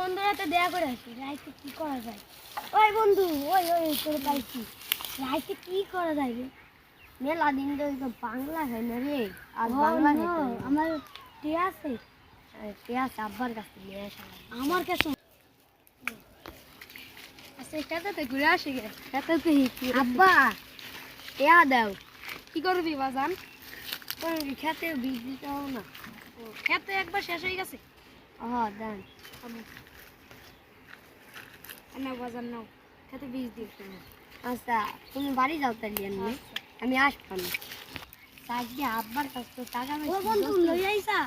বন্ধুরা তো দেয়া করে আসি রাইতে কি করা যায়। ওই বন্ধু ওই ওই তোর পাইছি রাইতে কি করা যায় রে? মেলা দিন তো বাংলা হয় না রে, আর বাংলা আমার কে আছে আব্বার কাছে নিয়ে আসা আমার কাছে। আচ্ছা খেতে ঘুরে আসি গে। খেতে আব্বা টিয়া দাও। কি করবি বাজান? খেতে বীজ দিতে হবে না? খেতে একবার শেষ হয়ে গেছে। দেন। নাও বাজান নাও, খেতে বীজ দিতে। আচ্ছা তুমি বাড়ি যাও তাহলে আমি আসবো না। আজকে আব্বার কাছ থেকে টাকা ও বন্ধু লই আইসা?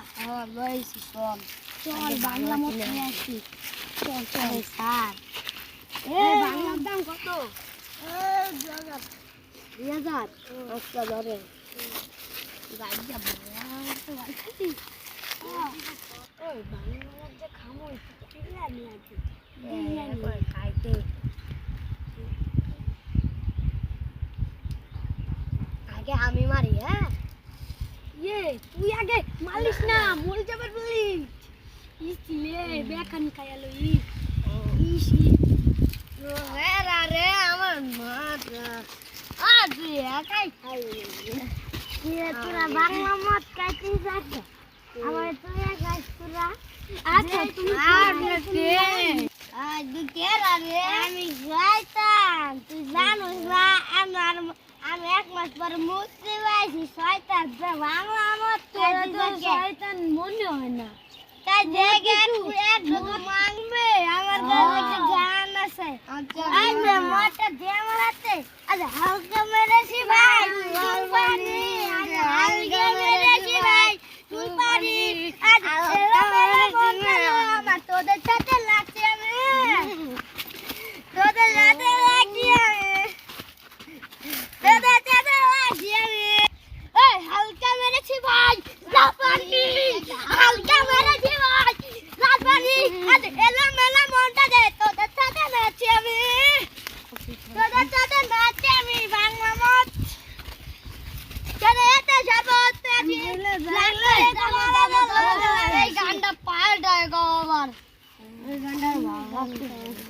লই আইছি, চল চল বাংলা মত নিয়ে আসি। চল চল স্যার বাংলার দাম কত? 2000। আচ্ছা ধরে খাইতে আগে আমি মারি। হ্যাঁ তুই আগে মালিস না, মরে যাবার বলিস। ইসলে বেখান খায়ালো ইসি রে আমার মাথা আজ একাই খাই। তোরা বাংলা মত খাইতে যাচ্ছ, আমার তো একাই তোরা। আচ্ছা তুমি আমি শয়তান, তুই জানোস না আমি 1 মাস পর মুক্তি পাইছি। শয়তান বাংলা মত শয়তান মনে হয় না। তাই দেখে একটু মাংবে। আমার কাছে একটা গান আছে, আমি মোটা দিয়ে মারাতে হালকা মেরেছি ভাই চুল পানি, হালকা মেরেছি ভাই চুল পানি, আমার তোদের সাথে লাগছে আমি, তোদের সাথে লাগছি আমি, তোদের সাথে লাগছি আমি। এই হালকা মেরেছি ভাই লাল পানি, হালকা মেরেছি ভাই লাল পানি, এলা মেলা মনটা দে, তোদের সাথে নাচছি আমি, তোদের সাথে নাচছি আমি। বাংলা মত এতে শপথ এই গানটা পাল্টায় গো আবার। এই গানটা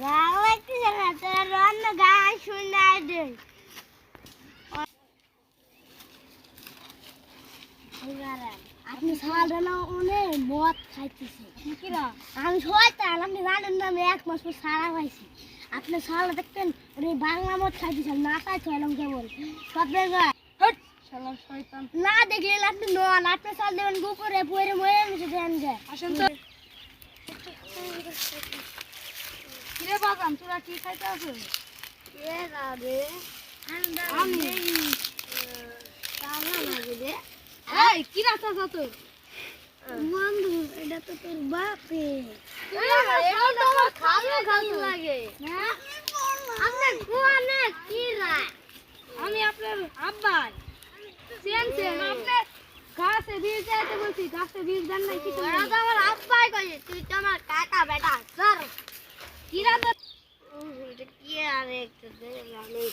ভালো লাগতেছে না, তোর অন্য গান শুনাই দে। আপনি সারা না অনেক মদ খাইতেছে কিরা? আমি শয়তান, আপনি জানেন না আমি 1 মাস পর সারা পাইছি। আপনি সারা দেখতেন ওই বাংলা মদ খাইতেছেন, না তাই ছয়লাম কেবল সবের গায়ে শালা শয়তান। না দেখলে আপনি নন, আপনি চাল দেবেন গুপুরে পরে মরে মিশে দেন যে। আসেন তো। কিরে বাগান তোরা কি খাইতে আছে? আমি এই কি রাস্তা যা তোর বন্ধু এটা তো তোর বাপে। লাগে আমি আপনার আব্বাই চেনছেন। আপনার গাছে বীজ দিতে বলছি, গাছে বীজ দেন নাই কিছু? আমার আব্বাই কই, তুই তো আমার কাকা বেটা স্যার। কি রাস্তা কি আর একটু জানি।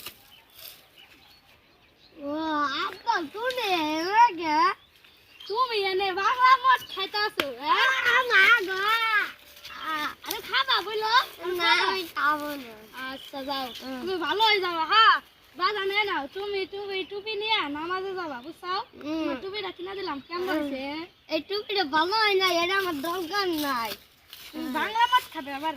ও আব্বা তুই এলাকে তুমি এনে বাংলা মদ খাইতে আছো? মা গো আরে খাবা বইলো না আমি খাবো না। আচ্ছা যাও, তুমি ভালো হয়ে যাবা। হ্যাঁ বাজান এ নাও, তুমি টুপি নিয়ে নামাজে যাবা, বুঝছাও? তোমার টুপিটা কিনা দিলাম, কেমন হয়েছে? এই টুপিটা ভালো হয় না, এটা আমার দরকার নাই। বাংলা মদ খাবে আবার।